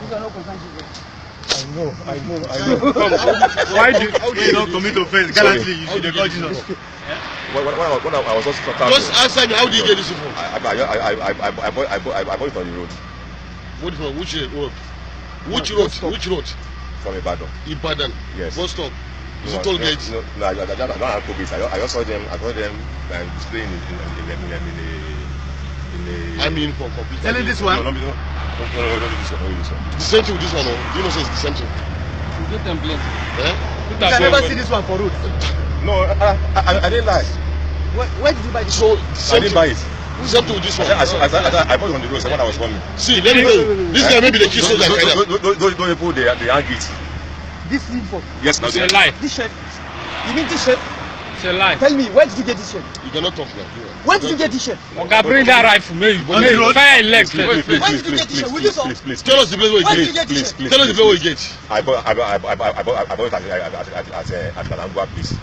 These are not concerned children. I know. Why do you not commit offense? Gallantly, you should call Jesus. When I was just answer me. How did you get this info? I bought it on the road. What from? Which road? Which road? From Ibadan. Ibadan. Yes. Bus stop. Is it toll gate? No, I don't have toll gates. I just saw them. I saw them displaying in a. I mean, for computer. Telling this one. No, this one. The same thing with this one. Do you know say it's the same thing? You get them plenty. Eh? I never see this one for road. No, I didn't lie. Where did you buy this? So I didn't buy it. Same thing with this one. I bought it on the road. So when I was coming. See, let me tell you. This guy maybe the key soldier. Those people they hang it. This uniform. Yes, now It's a lie. This shirt. You mean this shirt? It's a lie. Tell me, where did you get this shirt? You cannot talk now. Where did you get this shirt? Okay, bring that rifle, maybe. Fire elect. Please. Tell us the place where Where you did you get. get this shirt? Tell us the place where you get. I bought it at Kalangua place.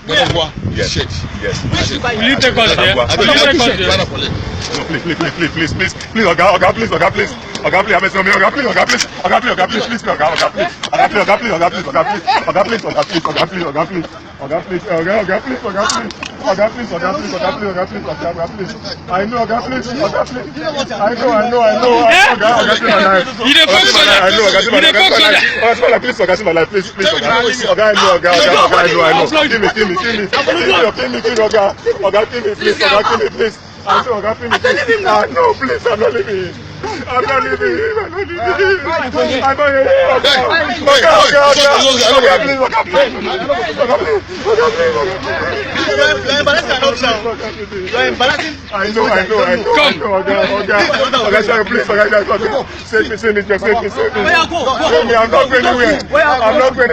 Where? Yes. Shit. Yes. Where did you buy Will you it? take us there? I Will don't you take us know. there? Ghana collect. No, please, Oga, please, I'm sorry, Oga, please, I know, Oga, please, I know, You dey fuck soldier. You dey fuck soldier. please, Oga, my life, please, Oga, I know, kill me, Oga, please. I know, Oga, please. No, please, I'm not leaving him. I'm not leaving him. I'm not here. I know. Oga, please, save me. I'm not going anywhere. I'm not going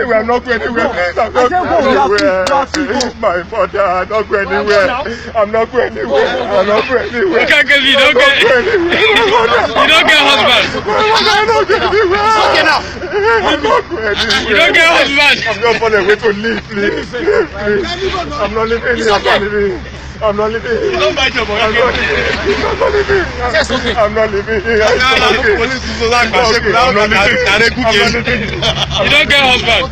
anywhere. My mother, I'm not going anywhere. You can't get me. You don't get husband. You don't get husband. I'm not finding a way to live, please. I'm not living. I'm not living. You don't bite your body. I'm not living. You don't get husband.